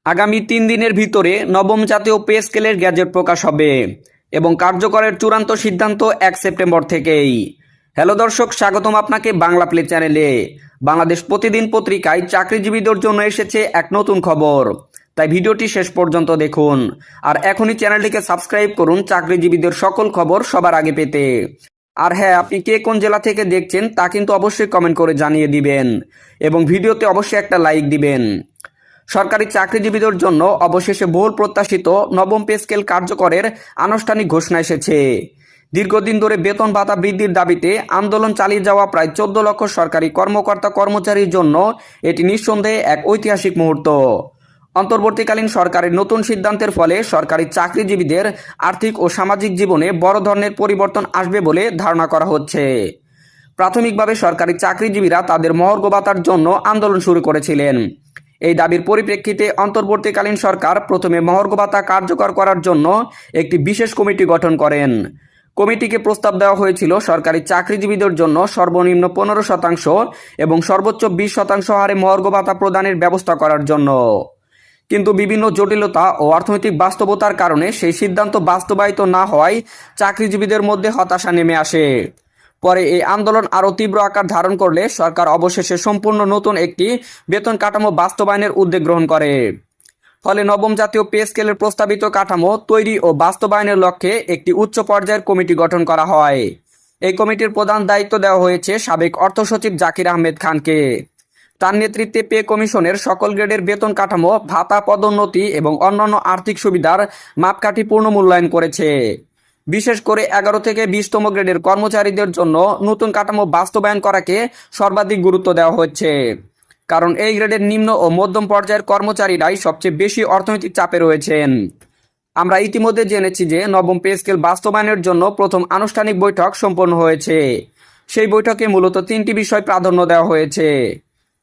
আগামী ৩ দিনের ভিতরে নবম জাতীয় পে স্কেলের গ্যাজেট প্রকাশ হবে এবং কার্যকরের চূড়ান্ত সিদ্ধান্ত ১ সেপ্টেম্বর থেকেই। হ্যালো দর্শক, স্বাগতম আপনাকে বাংলা প্লে চ্যানেলে। বাংলাদেশ প্রতিদিন পত্রিকায় চাকরিজীবীদের জন্য এসেছে এক নতুন খবর, তাই ভিডিওটি শেষ পর্যন্ত দেখুন। আর এখনই চ্যানেলটিকে সাবস্ক্রাইব করুন চাকরিজীবীদের সকল খবর সবার আগে পেতে। আর হ্যাঁ, আপনি কে কোন জেলা থেকে দেখছেন তা কিন্তু অবশ্যই কমেন্ট করে জানিয়ে দিবেন এবং ভিডিওতে অবশ্যই একটা লাইক দিবেন। সরকারি চাকরিজীবীদের জন্য অবশেষে বহুল প্রত্যাশিত নবম পে স্কেল কার্যকরের আনুষ্ঠানিক ঘোষণা এসেছে। দীর্ঘদিন ধরে বেতন ভাতা বৃদ্ধির দাবিতে আন্দোলন চালিয়ে যাওয়া প্রায় 14 লক্ষ সরকারি কর্মকর্তা কর্মচারীর জন্য এটি নিঃসন্দেহে এক ঐতিহাসিক মুহূর্ত। অন্তর্বর্তীকালীন সরকারের নতুন সিদ্ধান্তের ফলে সরকারি চাকরিজীবীদের আর্থিক ও সামাজিক জীবনে বড় ধরনের পরিবর্তন আসবে বলে ধারণা করা হচ্ছে। প্রাথমিকভাবে সরকারি চাকরিজীবীরা তাদের মহার্ঘ ভাতার জন্য আন্দোলন শুরু করেছিলেন। এই দাবির পরিপ্রেক্ষিতে অন্তর্বর্তীকালীন সরকার প্রথমে মহার্ঘ ভাতা কার্যকর করার জন্য একটি বিশেষ কমিটি গঠন করেন। কমিটিকে প্রস্তাব দেওয়া হয়েছিল সরকারি চাকরিজীবীদের জন্য সর্বনিম্ন 15% এবং সর্বোচ্চ 20% হারে মহার্ঘ ভাতা প্রদানের ব্যবস্থা করার জন্য। কিন্তু বিভিন্ন জটিলতা ও অর্থনৈতিক বাস্তবতার কারণে সেই সিদ্ধান্ত বাস্তবায়িত না হওয়ায় চাকরিজীবীদের মধ্যে হতাশা নেমে আসে। পরে এই আন্দোলন আরও তীব্র আকার ধারণ করলে সরকার অবশেষে সম্পূর্ণ নতুন একটি বেতন কাঠামো বাস্তবায়নের উদ্যোগ গ্রহণ করে। ফলে নবম জাতীয় পে স্কেলের প্রস্তাবিত কাঠামো তৈরি ও বাস্তবায়নের লক্ষ্যে একটি উচ্চ পর্যায়ের কমিটি গঠন করা হয়। এই কমিটির প্রধান দায়িত্ব দেওয়া হয়েছে সাবেক অর্থ সচিব জাকির আহমেদ খানকে। তার নেতৃত্বে পে কমিশনের সকল গ্রেডের বেতন কাঠামো, ভাতা, পদোন্নতি এবং অন্যান্য আর্থিক সুবিধার মাপকাঠি পূর্ণ মূল্যায়ন করেছে। বিশেষ করে 11 থেকে 20তম গ্রেডের কর্মচারীদের জন্য নতুন কাঠামো বাস্তবায়ন করাকে সর্বাধিক গুরুত্ব দেওয়া হচ্ছে, কারণ এই গ্রেডের নিম্ন ও মধ্যম পর্যায়ের কর্মচারীরাই সবচেয়ে বেশি অর্থনৈতিক চাপে রয়েছেন। আমরা ইতিমধ্যে জেনেছি যে নবম পে স্কেল বাস্তবায়নের জন্য প্রথম আনুষ্ঠানিক বৈঠক সম্পন্ন হয়েছে। সেই বৈঠকে মূলত 3টি বিষয় প্রাধান্য দেওয়া হয়েছে।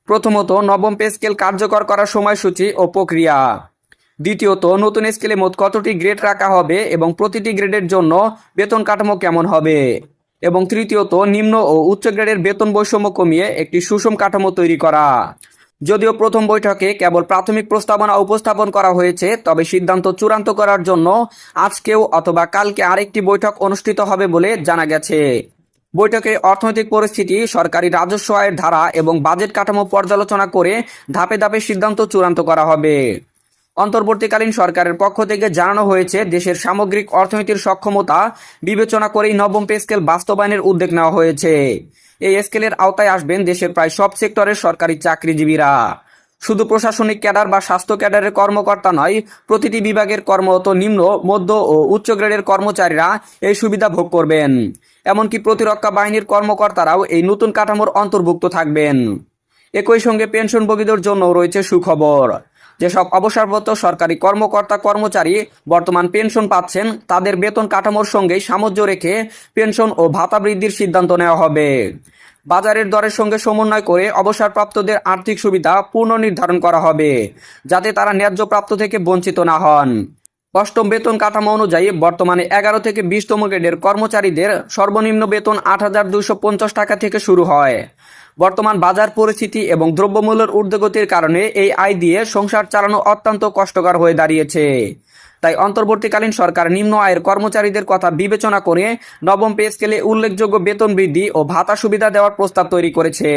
প্রথমত, নবম পে স্কেল কার্যকর করার সময়সূচি ও প্রক্রিয়া। দ্বিতীয়ত, নতুন স্কেলে মোট কতটি গ্রেড রাখা হবে এবং প্রতিটি গ্রেডের জন্য বেতন কাঠামো কেমন হবে। এবং তৃতীয়ত, নিম্ন ও উচ্চ গ্রেডের বেতন বৈষম্য কমিয়ে একটি সুষম কাঠামো তৈরি করা। যদিও প্রথম বৈঠকে কেবল প্রাথমিক প্রস্তাবনা উপস্থাপন করা হয়েছে, তবে সিদ্ধান্ত চূড়ান্ত করার জন্য আজকেও অথবা কালকে আরেকটি বৈঠক অনুষ্ঠিত হবে বলে জানা গেছে। বৈঠকে অর্থনৈতিক পরিস্থিতি, সরকারি রাজস্ব আয়ের ধারা এবং বাজেট কাঠামো পর্যালোচনা করে ধাপে ধাপে সিদ্ধান্ত চূড়ান্ত করা হবে। অন্তর্বর্তীকালীন সরকারের পক্ষ থেকে জানানো হয়েছে, দেশের সামগ্রিক অর্থনীতির সক্ষমতা বিবেচনা করেই নবম পে স্কেল বাস্তবায়নের উদ্যোগ নেওয়া হয়েছে। এই স্কেলের আওতায় আসবেন দেশের প্রায় সব সেক্টরের সরকারি চাকরিজীবীরা। শুধু প্রশাসনিক ক্যাডার বা স্বাস্থ্য ক্যাডারের কর্মকর্তা নয়, প্রতিটি বিভাগের কর্মরত নিম্ন, মধ্য ও উচ্চ গ্রেডের কর্মচারীরা এই সুবিধা ভোগ করবেন। এমনকি প্রতিরক্ষা বাহিনীর কর্মকর্তারাও এই নতুন কাঠামোর অন্তর্ভুক্ত থাকবেন। একই সঙ্গে পেনশনভোগীদের জন্য রয়েছে সুখবর। যেসব অবসরপ্রাপ্ত সরকারি কর্মকর্তা কর্মচারী বর্তমান পেনশন পাচ্ছেন, তাদের বেতন কাঠামোর সঙ্গে সামঞ্জস্য রেখে পেনশন ও ভাতা বৃদ্ধির সিদ্ধান্ত নেওয়া হবে। বাজারের দরের সঙ্গে সমন্বয় করে অবসরপ্রাপ্তদের আর্থিক সুবিধা পুনর্নির্ধারণ করা হবে, যাতে তারা ন্যায্য প্রাপ্ত থেকে বঞ্চিত না হন। অষ্টম বেতন কাঠামো অনুযায়ী বর্তমানে 11 থেকে 20তম গ্রেডের কর্মচারীদের সর্বনিম্ন বেতন 8,250 টাকা থেকে শুরু হয়। বর্তমান বাজার পরিস্থিতি এবং দ্রব্যমূল্যের ঊর্ধ্বগতির কারণে এই আয় দিয়ে সংসার চালানো অত্যন্ত কষ্টকর হয়ে দাঁড়িয়েছে। তাই অন্তর্বর্তীকালীন সরকার নিম্ন আয়ের কর্মচারীদের কথা বিবেচনা করে নবম পে স্কেলে উল্লেখযোগ্য বেতন বৃদ্ধি ও ভাতা সুবিধা দেওয়ার প্রস্তাব তৈরি করেছে।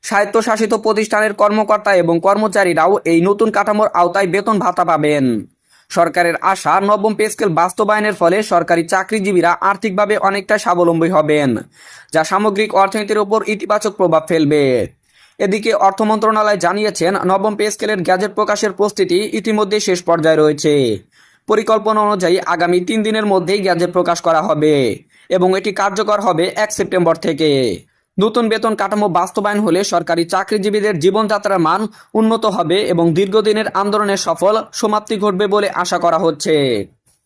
স্বায়ত্তশাসিত প্রতিষ্ঠানের কর্মকর্তা এবং কর্মচারীরাও এই নতুন কাঠামোর আওতায় বেতন ভাতা পাবেন। সরকারের আশা, নবম পে স্কেল বাস্তবায়নের ফলে সরকারি চাকরিজীবীরা আর্থিকভাবে অনেকটা স্বাবলম্বী হবেন, যা সামগ্রিক অর্থনীতির উপর ইতিবাচক প্রভাব ফেলবে। এদিকে অর্থ মন্ত্রণালয় জানিয়েছেন, নবম পে স্কেলের গ্যাজেট প্রকাশের প্রস্তুতি ইতিমধ্যে শেষ পর্যায়ে রয়েছে। পরিকল্পনা অনুযায়ী আগামী 3 দিনের মধ্যেই গ্যাজেট প্রকাশ করা হবে এবং এটি কার্যকর হবে 1 সেপ্টেম্বর থেকে। নতুন বেতন কাঠামো বাস্তবায়ন হলে সরকারি চাকরিজীবীদের জীবনযাত্রার মান উন্নত হবে এবং দীর্ঘদিনের আন্দোলনের সফল সমাপ্তি ঘটবে বলে আশা করা হচ্ছে।